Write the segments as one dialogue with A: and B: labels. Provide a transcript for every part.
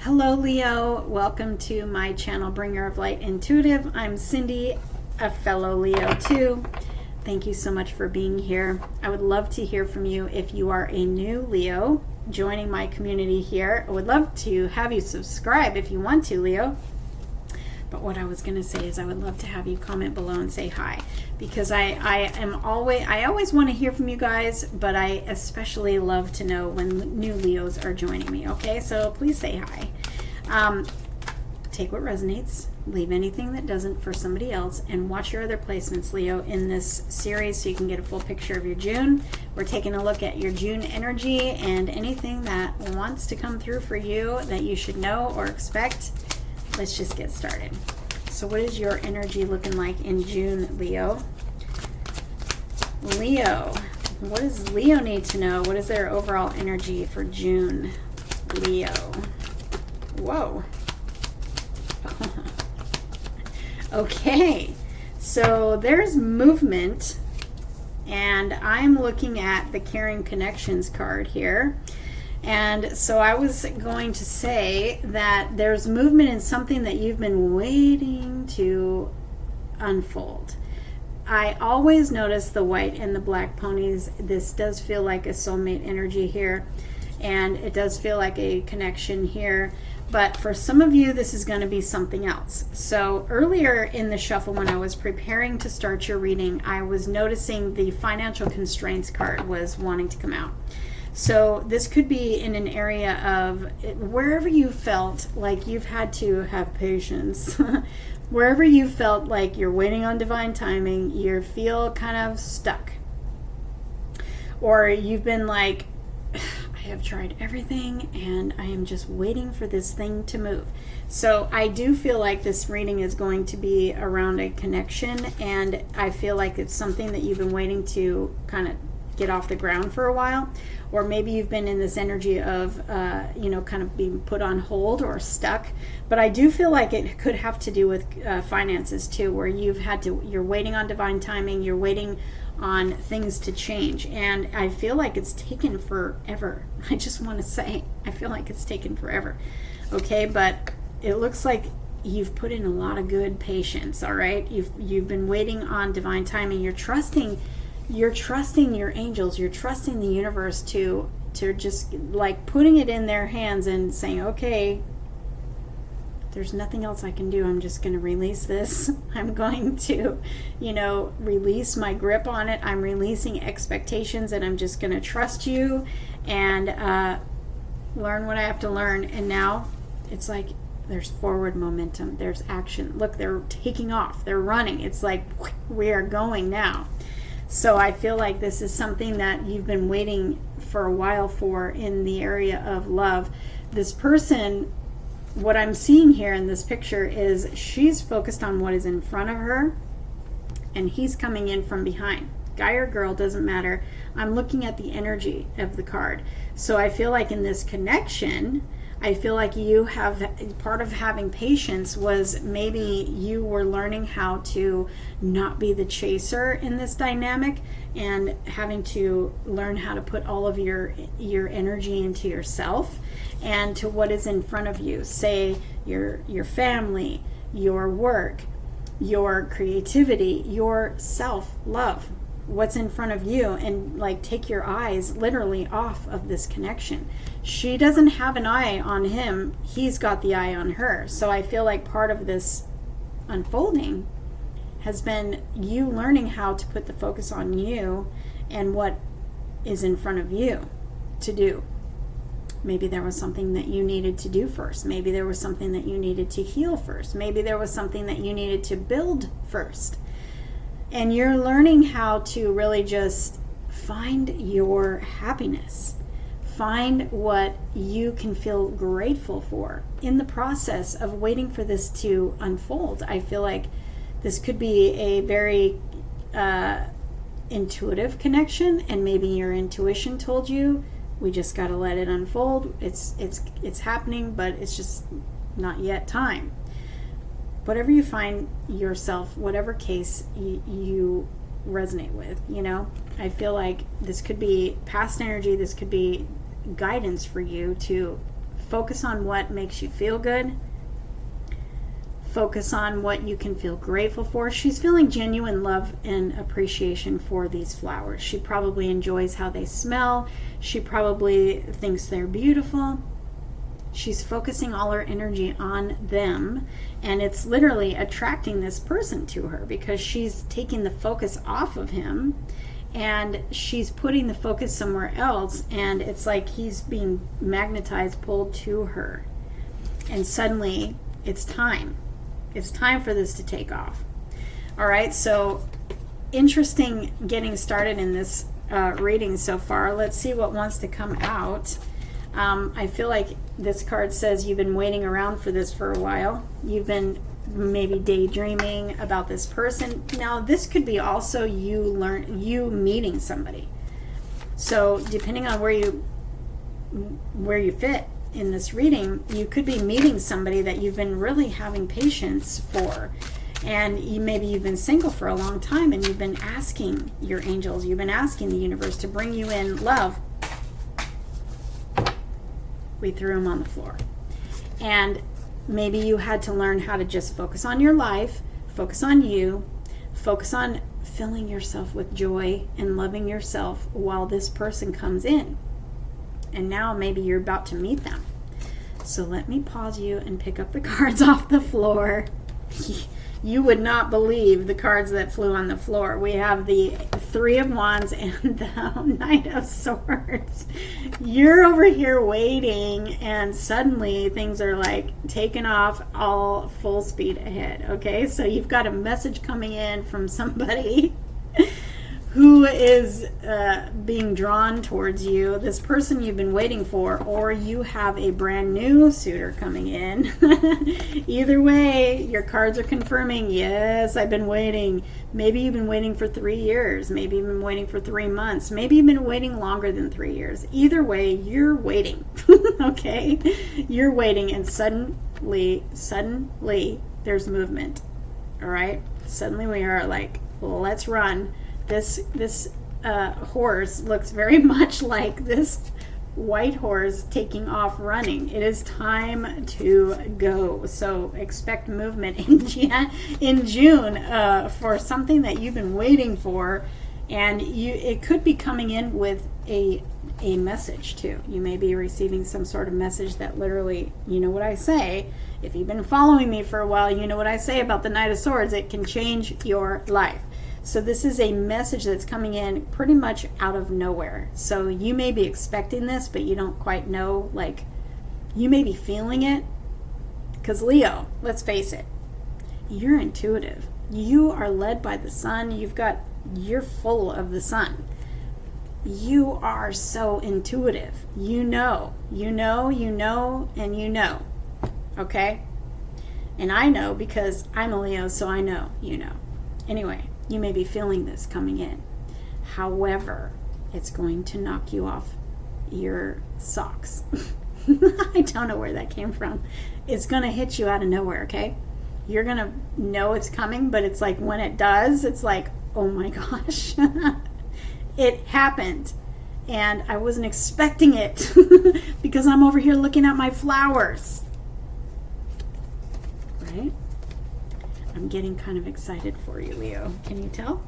A: Hello, Leo. Welcome to my channel, Bringer of Light Intuitive. I'm Cindy, a fellow Leo too. Thank you so much for being here. I would love to hear from you if you are a new Leo joining my community here. I would love to have you subscribe if you want to, Leo. But what I was going to say is I would love to have you comment below and say hi, because I always want to hear from you guys, but I especially love to know when new Leos are joining me. Okay, so please say hi. Take what resonates, leave anything that doesn't for somebody else, and watch your other placements, Leo, in this series so you can get a full picture of your June. We're taking a look at your June energy and anything that wants to come through for you that you should know or expect. Let's just get started. So what is your energy looking like in June, Leo? Leo, what does Leo need to know? What is their overall energy for June, Leo? Whoa. Okay, so there's movement, and I'm looking at the Caring Connections card here. And so I was going to say that there's movement in something that you've been waiting to unfold. I always notice the white and the black ponies. This does feel like a soulmate energy here, and it does feel like a connection here. But for some of you, this is going to be something else. So earlier in the shuffle, when I was preparing to start your reading, I was noticing the financial constraints card was wanting to come out. So this could be in an area of wherever you felt like you've had to have patience, wherever you felt like you're waiting on divine timing, you feel kind of stuck. Or you've been like, I have tried everything and I am just waiting for this thing to move. So I do feel like this reading is going to be around a connection, and I feel like it's something that you've been waiting to kind of get off the ground for a while, or maybe you've been in this energy of kind of being put on hold or stuck. But I do feel like it could have to do with finances too, where you're waiting on divine timing, you're waiting on things to change, and I feel like it's taken forever. I just want to say I feel like it's taken forever. Okay, but it looks like you've put in a lot of good patience. All right, you've been waiting on divine timing. You're trusting your angels, you're trusting the universe to just like putting it in their hands and saying, okay, there's nothing else I can do. I'm just going to release this. I'm going to, release my grip on it. I'm releasing expectations, and I'm just going to trust you and learn what I have to learn. And now it's like there's forward momentum. There's action. Look, they're taking off. They're running. It's like we are going now. So I feel like this is something that you've been waiting for a while for in the area of love. This person, what I'm seeing here in this picture is she's focused on what is in front of her, and he's coming in from behind. Guy or girl, doesn't matter. I'm looking at the energy of the card. So I feel like in this connection, I feel like you have part of having patience was maybe you were learning how to not be the chaser in this dynamic, and having to learn how to put all of your energy into yourself and to what is in front of you. Say your family, your work, your creativity, your self-love, what's in front of you, and like take your eyes literally off of this connection. She doesn't have an eye on him, he's got the eye on her. So I feel like part of this unfolding has been you learning how to put the focus on you and what is in front of you to do. Maybe there was something that you needed to do first. Maybe there was something that you needed to heal first. Maybe there was something that you needed to build first. And you're learning how to really just find your happiness. Find what you can feel grateful for in the process of waiting for this to unfold. I feel like this could be a very intuitive connection, and maybe your intuition told you, we just got to let it unfold. It's happening, but it's just not yet time. Whatever you find yourself, whatever case you resonate with, I feel like this could be past energy. This could be guidance for you to focus on what makes you feel good. Focus on what you can feel grateful for. She's feeling genuine love and appreciation for these flowers. She probably enjoys how they smell. She probably thinks they're beautiful. She's focusing all her energy on them, and it's literally attracting this person to her because she's taking the focus off of him and she's putting the focus somewhere else, and it's like he's being magnetized, pulled to her. And suddenly it's time. It's time for this to take off. All right, so interesting getting started in this reading so far. Let's see what wants to come out. I feel like this card says you've been waiting around for this for a while. You've been maybe daydreaming about this person. Now, this could be also you meeting somebody. So depending on where you fit in this reading, you could be meeting somebody that you've been really having patience for. And maybe you've been single for a long time and you've been asking your angels, you've been asking the universe to bring you in love. We threw him on the floor. And maybe you had to learn how to just focus on your life, focus on you, focus on filling yourself with joy and loving yourself while this person comes in. And now maybe you're about to meet them. So let me pause you and pick up the cards off the floor. You would not believe the cards that flew on the floor. We have the Three of Wands and the Knight of Swords. You're over here waiting, and suddenly things are like taking off all full speed ahead. Okay, so you've got a message coming in from somebody who is being drawn towards you, this person you've been waiting for, or you have a brand new suitor coming in. Either way, your cards are confirming, yes, I've been waiting. Maybe you've been waiting for 3 years. Maybe you've been waiting for 3 months. Maybe you've been waiting longer than 3 years. Either way, you're waiting. Okay? You're waiting, and suddenly, there's movement. All right? Suddenly we are like, let's run. This horse looks very much like this white horse taking off running. It is time to go. So expect movement in June for something that you've been waiting for, and it could be coming in with a message too. You may be receiving some sort of message that literally, you know what I say. If you've been following me for a while, you know what I say about the Knight of Swords. It can change your life. So this is a message that's coming in pretty much out of nowhere. So you may be expecting this, but you don't quite know. Like, you may be feeling it. Because Leo, let's face it, you're intuitive. You are led by the sun. You're full of the sun. You are so intuitive. You know. Okay? And I know because I'm a Leo, so I know you know. Anyway. You may be feeling this coming in. However, it's going to knock you off your socks. I don't know where that came from. It's going to hit you out of nowhere, okay? You're going to know it's coming, but it's like when it does, it's like, oh my gosh. It happened. And I wasn't expecting it because I'm over here looking at my flowers. Right? I'm getting kind of excited for you, Leo. Can you tell?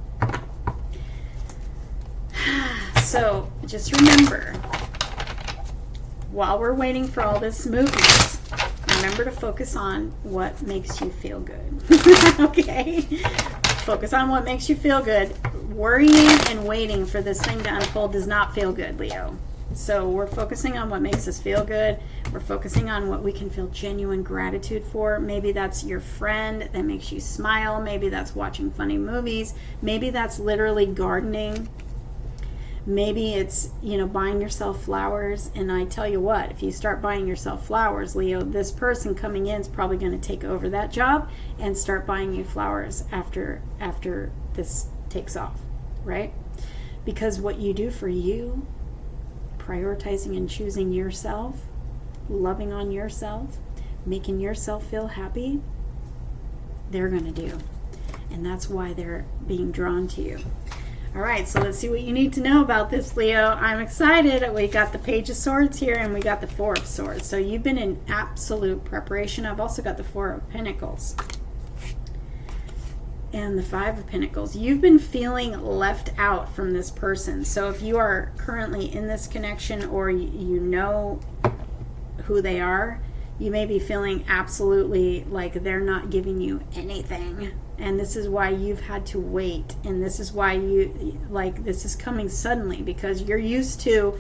A: So, just remember, while we're waiting for all this movement, remember to focus on what makes you feel good. Okay? Focus on what makes you feel good. Worrying and waiting for this thing to unfold does not feel good, Leo. So we're focusing on what makes us feel good. We're focusing on what we can feel genuine gratitude for. Maybe that's your friend that makes you smile. Maybe that's watching funny movies. Maybe that's literally gardening. Maybe it's, buying yourself flowers. And I tell you what, if you start buying yourself flowers, Leo, this person coming in is probably going to take over that job and start buying you flowers after this takes off, right? Because what you do for you, prioritizing and choosing yourself, loving on yourself, making yourself feel happy, they're going to do. And that's why they're being drawn to you. All right, so let's see what you need to know about this, Leo. I'm excited. We got the Page of Swords here, and we got the Four of Swords. So you've been in absolute preparation. I've also got the Four of Pentacles and the Five of Pentacles. You've been feeling left out from this person. So if you are currently in this connection, or you know who they are, you may be feeling absolutely like they're not giving you anything. And this is why you've had to wait. And this is why this is coming suddenly, because you're used to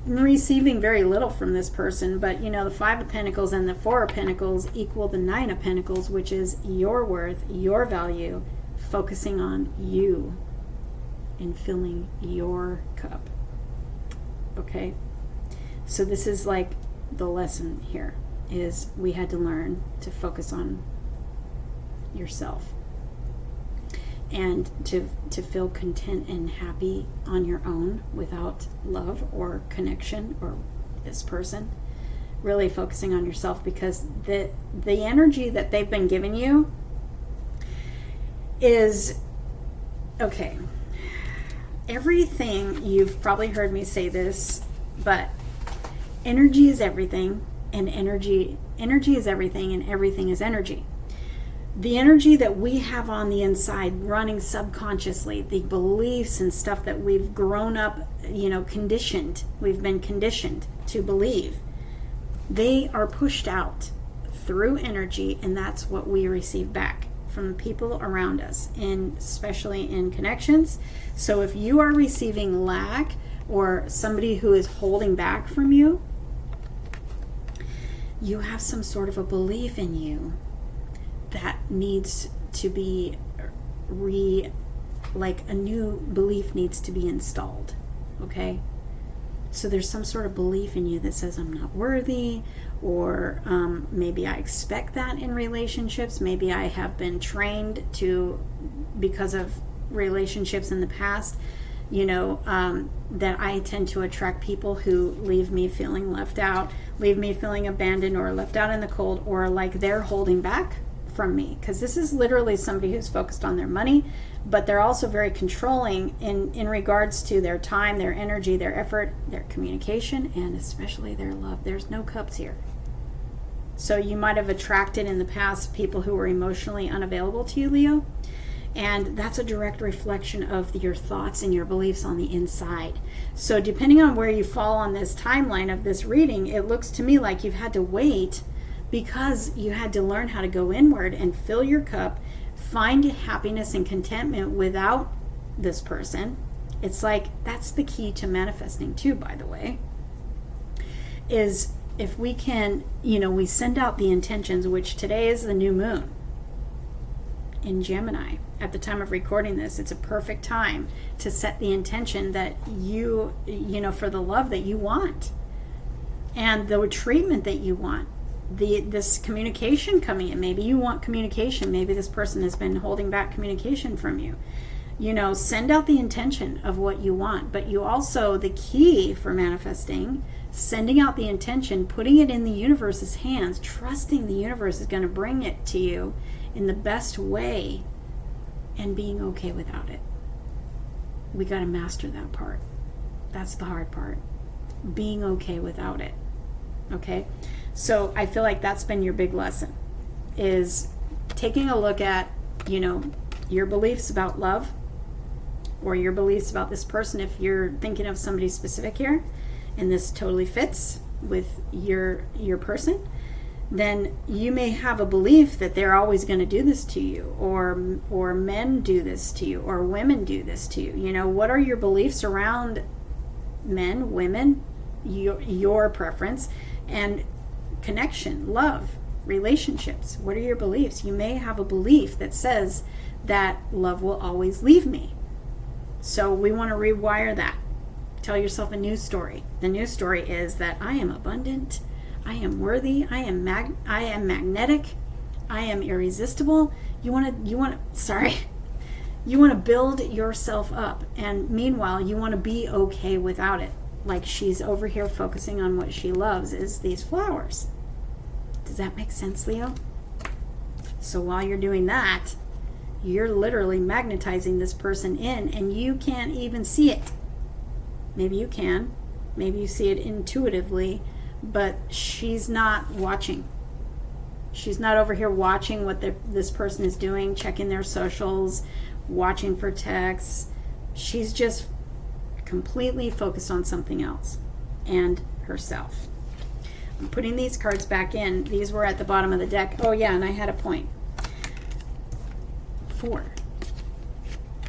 A: receiving very little from this person. But the Five of Pentacles and the Four of Pentacles equal the Nine of Pentacles, which is your worth, your value, focusing on you and filling your cup. Okay? So this is like the lesson here, is we had to learn to focus on yourself and to feel content and happy on your own without love or connection or this person. Really focusing on yourself, because the energy that they've been giving you is, okay, everything, you've probably heard me say this, but energy is everything, and energy is everything, and everything is energy. The energy that we have on the inside running subconsciously, the beliefs and stuff that we've grown up, conditioned, we've been conditioned to believe, they are pushed out through energy, and that's what we receive back from the people around us, and especially in connections. So if you are receiving lack, or somebody who is holding back from you, you have some sort of a belief in you that needs to be a new belief needs to be installed. Okay? So there's some sort of belief in you that says, I'm not worthy, or maybe I expect that in relationships. Maybe I have been trained to, because of relationships in the past, that I tend to attract people who leave me feeling left out, leave me feeling abandoned, or left out in the cold, or like they're holding back from me. Because this is literally somebody who's focused on their money, but they're also very controlling in regards to their time, their energy, their effort, their communication, and especially their love. There's no cups here. So you might have attracted in the past people who were emotionally unavailable to you, Leo. And that's a direct reflection of your thoughts and your beliefs on the inside. So depending on where you fall on this timeline of this reading, it looks to me like you've had to wait because you had to learn how to go inward and fill your cup, find happiness and contentment without this person. It's like, that's the key to manifesting too, by the way, is if we can, we send out the intentions, which today is the new moon in Gemini. At the time of recording this, it's a perfect time to set the intention that you for the love that you want, and the treatment that you want, this communication coming in. Maybe you want communication. Maybe this person has been holding back communication from you. Send out the intention of what you want. But you also, the key for manifesting, sending out the intention, putting it in the universe's hands, trusting the universe is going to bring it to you in the best way, and being okay without it. We got to master that part. That's the hard part. Being okay without it. Okay? So I feel like that's been your big lesson, is taking a look at, your beliefs about love, or your beliefs about this person. If you're thinking of somebody specific here, and this totally fits with your person, then you may have a belief that they're always going to do this to you, or men do this to you, or women do this to you. What are your beliefs around men, women, your preference, and connection, love, relationships? What are your beliefs? You may have a belief that says that love will always leave me. So we want to rewire that. Tell yourself a new story. The new story is that I am abundant, I am worthy, I am magnetic, I am irresistible. You want to build yourself up, and meanwhile you want to be okay without it. Like she's over here focusing on what she loves is these flowers. Does that make sense, Leo? So while you're doing that, You're literally magnetizing this person in, and you can't even see it. Maybe you can. Maybe you see it intuitively, but she's not watching. She's not over here watching what this person is doing, checking their socials, watching for texts. She's just completely focused on something else and herself. I'm putting these cards back in. These were at the bottom of the deck. Oh yeah, and I had a point. 4.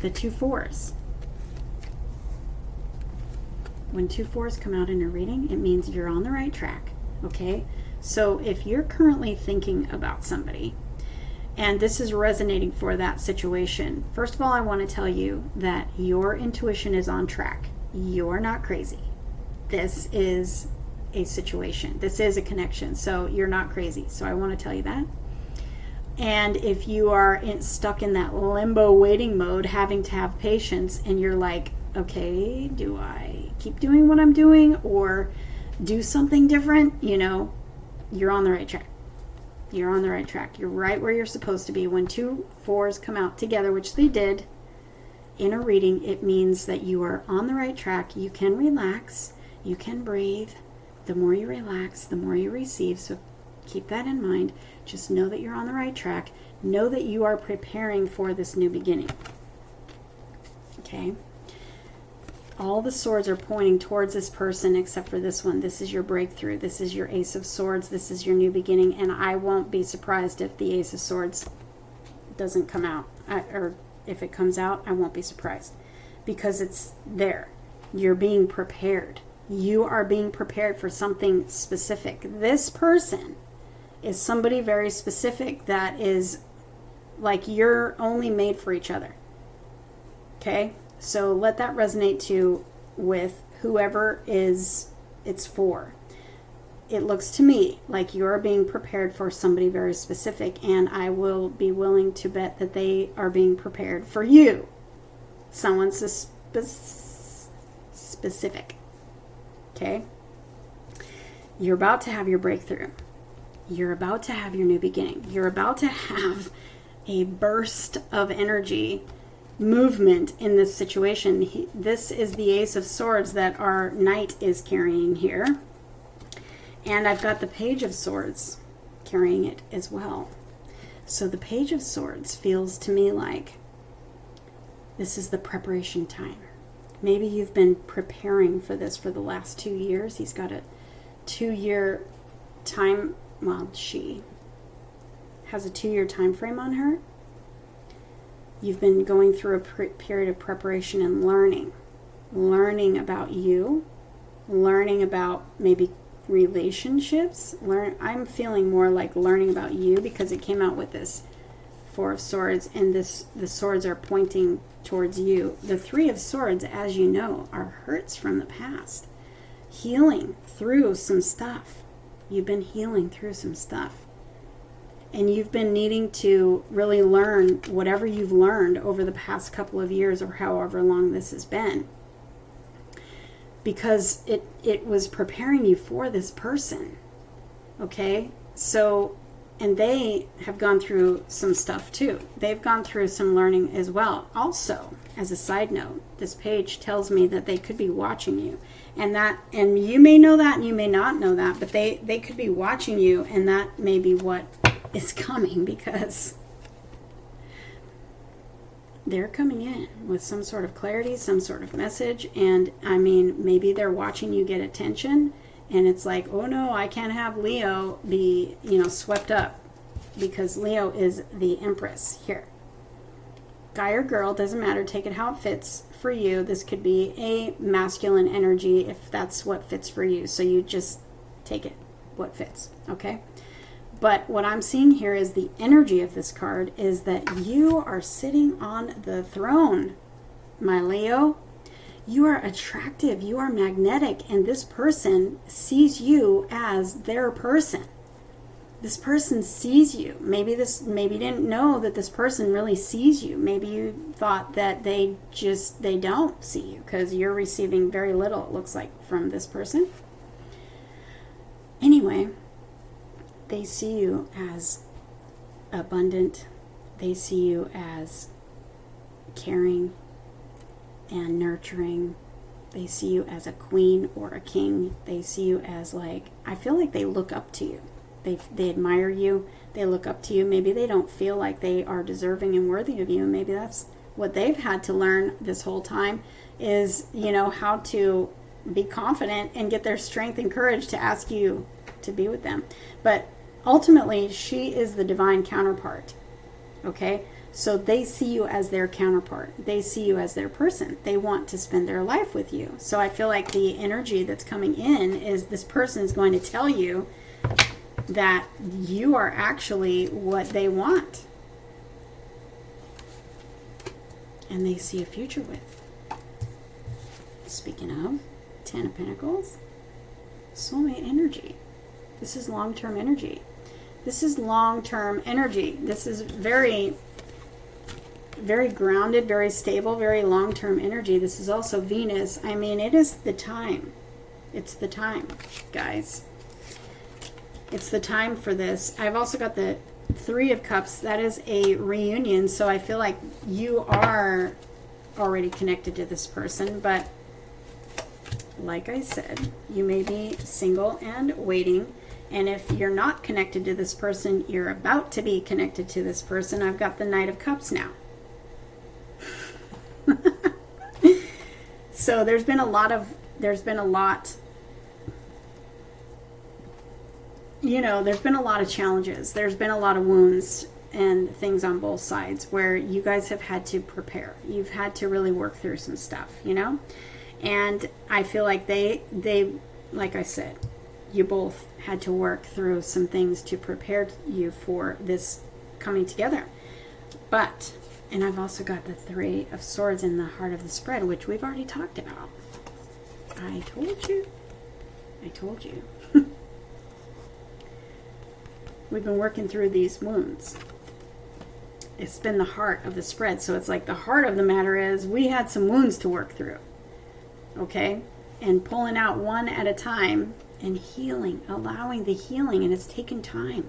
A: The 2 4s. When 2 4s come out in a reading, it means you're on the right track. Okay? So if you're currently thinking about somebody, and this is resonating for that situation, first of all, I want to tell you that your intuition is on track. You're not crazy. This is a situation. This is a connection. So you're not crazy. So I want to tell you that. And if you are stuck in that limbo waiting mode, having to have patience, and you're like, okay, do I keep doing what I'm doing or do something different? You're on the right track. You're on the right track. You're right where you're supposed to be. When 2 4s come out together, which they did in a reading, it means that you are on the right track. You can relax. You can breathe. The more you relax, the more you receive. So keep that in mind. Just know that you're on the right track. Know that you are preparing for this new beginning. Okay? All the swords are pointing towards this person except for this one. This is your breakthrough. This is your Ace of Swords. This is your new beginning. And I won't be surprised if the Ace of Swords doesn't come out. Or if it comes out, I won't be surprised. Because it's there. You're being prepared. You are being prepared for something specific. This person is somebody very specific that is like you're only made for each other. Okay? So let that resonate too with whoever it's for. It looks to me like you're being prepared for somebody very specific, and I will be willing to bet that they are being prepared for you. Someone specific. Okay? You're about to have your breakthrough. You're about to have your new beginning. You're about to have a burst of energy movement in this situation. This is the Ace of Swords that our knight is carrying here. And I've got the Page of Swords carrying it as well. So the Page of Swords feels to me like this is the preparation time. Maybe you've been preparing for this for the last 2 years. He's got a 2-year time. Well, she has a 2-year time frame on her. You've been going through a period of preparation and learning about you, learning about maybe relationships. I'm feeling more like learning about you because it came out with this 4 of Swords, and the swords are pointing towards you. The 3 of Swords, as you know, are hurts from the past. Healing through some stuff. You've been healing through some stuff. And you've been needing to really learn whatever you've learned over the past couple of years or however long this has been. Because it was preparing you for this person. Okay? So, and they have gone through some stuff too. They've gone through some learning as well. Also, as a side note, this page tells me that they could be watching you. And you may know that and you may not know that, but they could be watching you, and that may be what is coming, because they're coming in with some sort of clarity, some sort of message. And I mean, maybe they're watching you get attention, and it's like, oh no, I can't have Leo be, swept up, because Leo is the Empress here. Guy or girl, doesn't matter, take it how it fits for you. This could be a masculine energy if that's what fits for you. So you just take it what fits, okay? But what I'm seeing here is the energy of this card is that you are sitting on the throne, my Leo. You are attractive, you are magnetic, and this person sees you as their person. This person sees you. Maybe you didn't know that this person really sees you. Maybe you thought that they don't see you because you're receiving very little, it looks like, from this person. Anyway, they see you as abundant, They see you as caring and nurturing. They see you as a queen or a king. They see you as like, I feel like they look up to you. They admire you. They look up to you. Maybe they don't feel like they are deserving and worthy of you. Maybe that's what they've had to learn this whole time is, how to be confident and get their strength and courage to ask you to be with them. But ultimately, she is the divine counterpart. Okay? So they see you as their counterpart. They see you as their person. They want to spend their life with you. So I feel like the energy that's coming in is this person is going to tell you that you are actually what they want. And they see a future with. Speaking of, 10 of Pentacles, soulmate energy. This is long-term energy. This is long-term energy. This is very, very grounded, very stable, very long-term energy. This is also Venus. I mean, it is the time. It's the time, guys. It's the time for this. I've also got the 3 of Cups. That is a reunion. So I feel like you are already connected to this person. But like I said, you may be single and waiting. And if you're not connected to this person, you're about to be connected to this person. I've got the Knight of Cups now. So there's been a lot, there's been a lot of challenges. There's been a lot of wounds and things on both sides where you guys have had to prepare. You've had to really work through some stuff, And I feel like they, like I said, you both had to work through some things to prepare you for this coming together. But, and I've also got the 3 of Swords in the heart of the spread, which we've already talked about. I told you. We've been working through these wounds. It's been the heart of the spread. So it's like the heart of the matter is we had some wounds to work through. Okay? And pulling out one at a time and healing, allowing the healing, and it's taken time.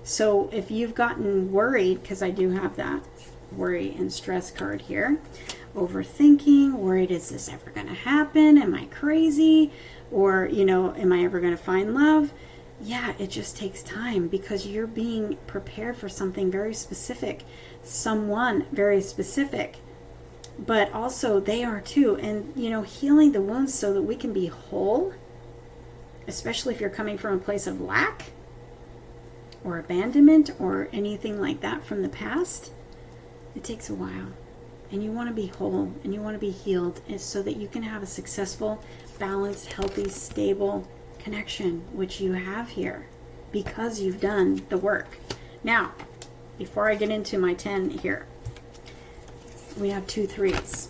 A: So if you've gotten worried, because I do have that worry and stress card here, overthinking, worried, is this ever going to happen? Am I crazy? Or, am I ever going to find love? Yeah, it just takes time because you're being prepared for something very specific, someone very specific, but also they are too. And, healing the wounds so that we can be whole, especially if you're coming from a place of lack or abandonment or anything like that from the past, it takes a while. And you want to be whole and you want to be healed so that you can have a successful, balanced, healthy, stable connection, which you have here because you've done the work. Now, before I get into my 10 here, we have 2 3s.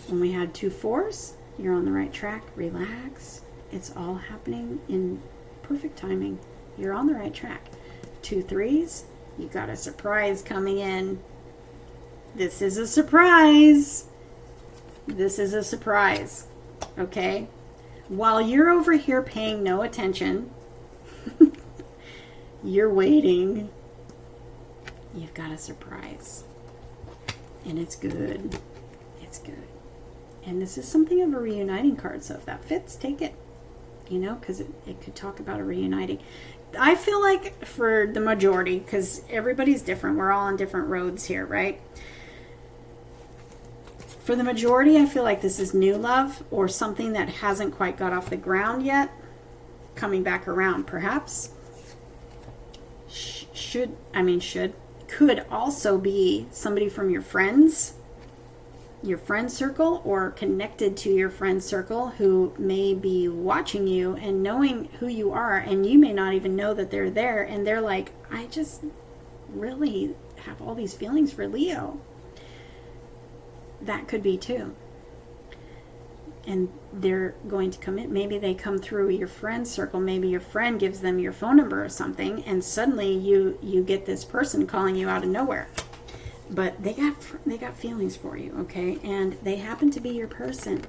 A: When we had 2 4s, you're on the right track. Relax. It's all happening in perfect timing. You're on the right track. 2 3s, you got a surprise coming in. This is a surprise. This is a surprise. Okay? While you're over here paying no attention, you're waiting, you've got a surprise. And it's good. It's good. And this is something of a reuniting card, so if that fits, take it. Because it could talk about a reuniting. I feel like for the majority, because everybody's different, we're all on different roads here, right? For the majority, I feel like this is new love or something that hasn't quite got off the ground yet, coming back around, perhaps. Could also be somebody from your friend circle or connected to your friend circle who may be watching you and knowing who you are, and you may not even know that they're there, and they're like, I just really have all these feelings for Leo. That could be too. And they're going to come in. Maybe they come through your friend circle. Maybe your friend gives them your phone number or something, and suddenly you get this person calling you out of nowhere. But they got feelings for you, okay? And they happen to be your person.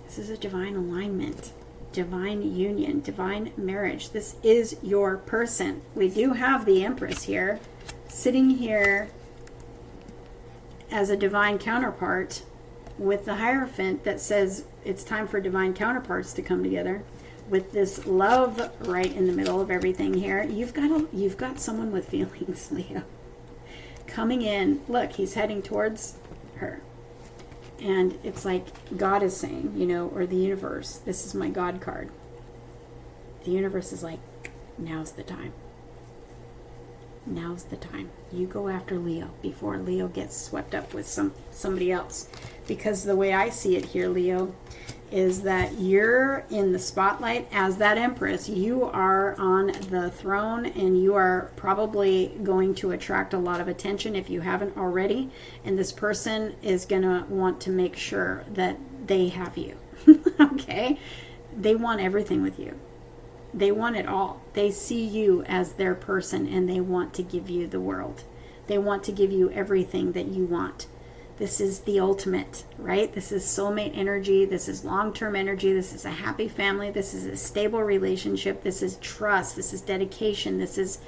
A: This is a divine alignment. divine union, divine marriage. This is your person. We do have the Empress here, sitting here as a divine counterpart with the Hierophant that says it's time for divine counterparts to come together. With this love right in the middle of everything here, you've got someone with feelings, Leo, coming in. Look, he's heading towards her. And it's like God is saying, you know, or the universe, this is my God card. The universe is like, now's the time. Now's the time. You go after Leo before Leo gets swept up with somebody else. Because the way I see it here, Leo, is that you're in the spotlight as that Empress. You are on the throne, and you are probably going to attract a lot of attention if you haven't already. And this person is going to want to make sure that they have you. Okay? They want everything with you. They want it all. They see you as their person, and they want to give you the world. They want to give you everything that you want. This is the ultimate, right? This is soulmate energy. This is long-term energy. This is a happy family. This is a stable relationship. This is trust. This is dedication. This is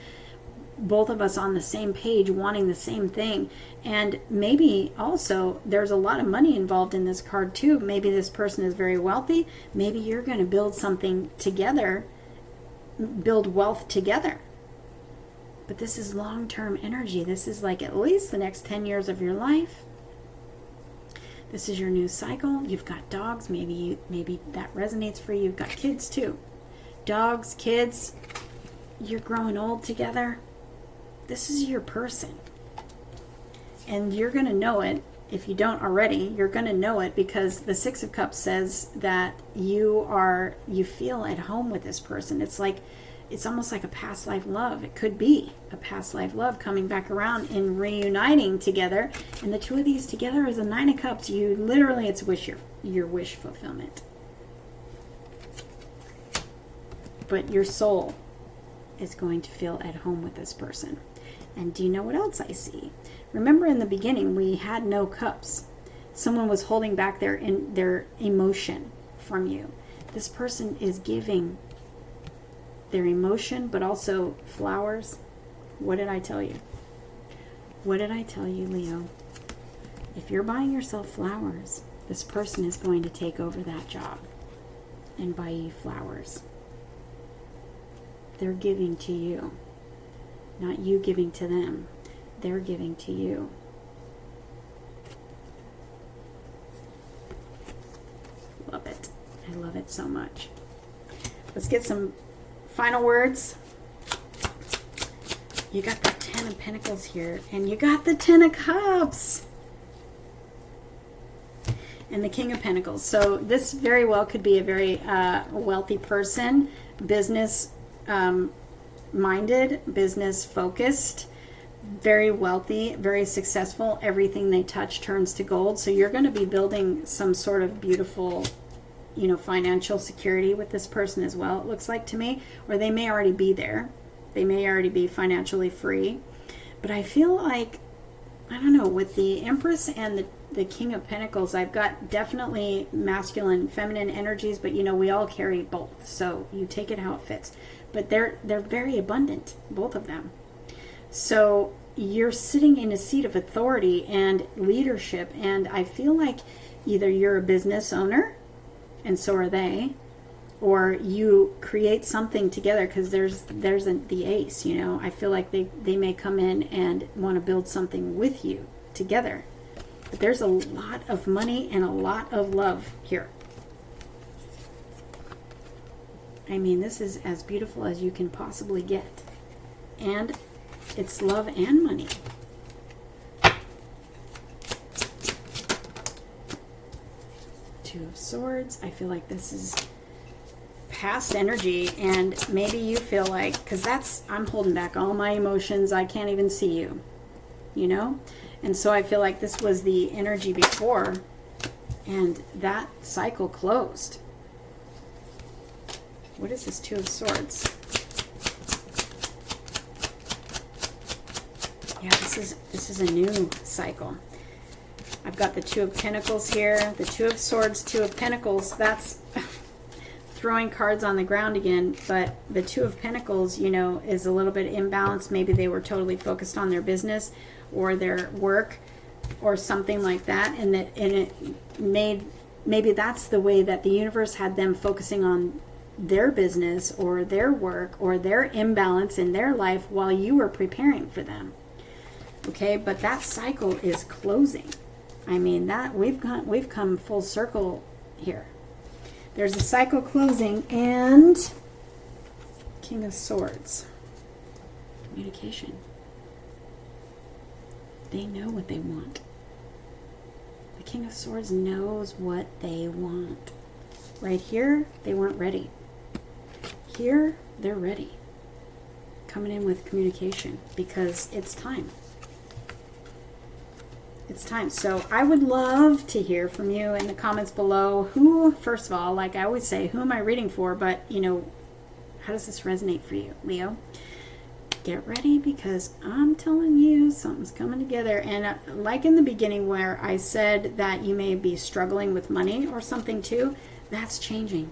A: both of us on the same page, wanting the same thing. And maybe also there's a lot of money involved in this card too. Maybe this person is very wealthy. Maybe you're going to build something together, build wealth together. But this is long-term energy. This is like at least the next 10 years of your life. This is your new cycle. You've got dogs. Maybe that resonates for you. You've got kids too. Dogs, kids. You're growing old together. This is your person. And you're going to know it. If you don't already, you're going to know it, because the Six of Cups says that you feel at home with this person. It's almost like a past life love. It could be a past life love coming back around and reuniting together. And the two of these together is a Nine of Cups. You literally, it's your wish fulfillment. But your soul is going to feel at home with this person. And do you know what else I see? Remember in the beginning, we had no cups. Someone was holding back their emotion from you. This person is giving their emotion, but also flowers. What did I tell you? What did I tell you, Leo? If you're buying yourself flowers, this person is going to take over that job and buy you flowers. They're giving to you, not you giving to them. They're giving to you. Love it. I love it so much. Let's get some final words. You got the Ten of Pentacles here, and you got the Ten of Cups and the King of Pentacles. So this very well could be a very wealthy person, business minded, business focused, very wealthy, very successful. Everything they touch turns to gold. So you're going to be building some sort of beautiful, you know, financial security with this person as well, it looks like to me. Or they may already be there. They may already be financially free. But I feel like, I don't know, with the Empress and the King of Pentacles, I've got definitely masculine, feminine energies, but you know, we all carry both. So you take it how it fits. But they're very abundant, both of them. So you're sitting in a seat of authority and leadership. And I feel like either you're a business owner, and so are they, or you create something together, because there's the ace, you know. I feel like they may come in and want to build something with you together. But there's a lot of money and a lot of love here. I mean, this is as beautiful as you can possibly get. And it's love and money. Two of Swords. I feel like this is past energy, and maybe you feel like, because I'm holding back all my emotions. I can't even see you, you know? And so I feel like this was the energy before, and that cycle closed. What is this Two of Swords? Yeah, this is a new cycle. I've got the Two of Pentacles here, the Two of Swords, Two of Pentacles. That's throwing cards on the ground again, but the Two of Pentacles, you know, is a little bit imbalanced. Maybe they were totally focused on their business or their work or something like that, and it made, maybe that's the way that the universe had them focusing on their business or their work or their imbalance in their life while you were preparing for them. Okay, but that cycle is closing. I mean, that we've come full circle here. There's a cycle closing, and King of Swords. Communication. They know what they want. The King of Swords knows what they want. Right here, they weren't ready. Here, they're ready. Coming in with communication because it's time. It's time. So I would love to hear from you in the comments below. Who, first of all, like I always say, who am I reading for? But, you know, how does this resonate for you, Leo? Get ready, because I'm telling you, something's coming together. And like in the beginning where I said that you may be struggling with money or something too, that's changing.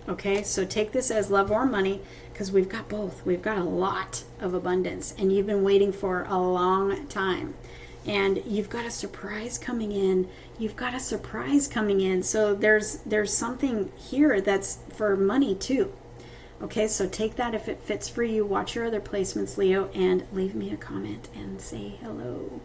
A: Okay, so take this as love or money, because we've got both. We've got a lot of abundance, and you've been waiting for a long time. And you've got a surprise coming in. You've got a surprise coming in. So there's something here that's for money too. Okay, so take that if it fits for you. Watch your other placements, Leo, and leave me a comment and say hello.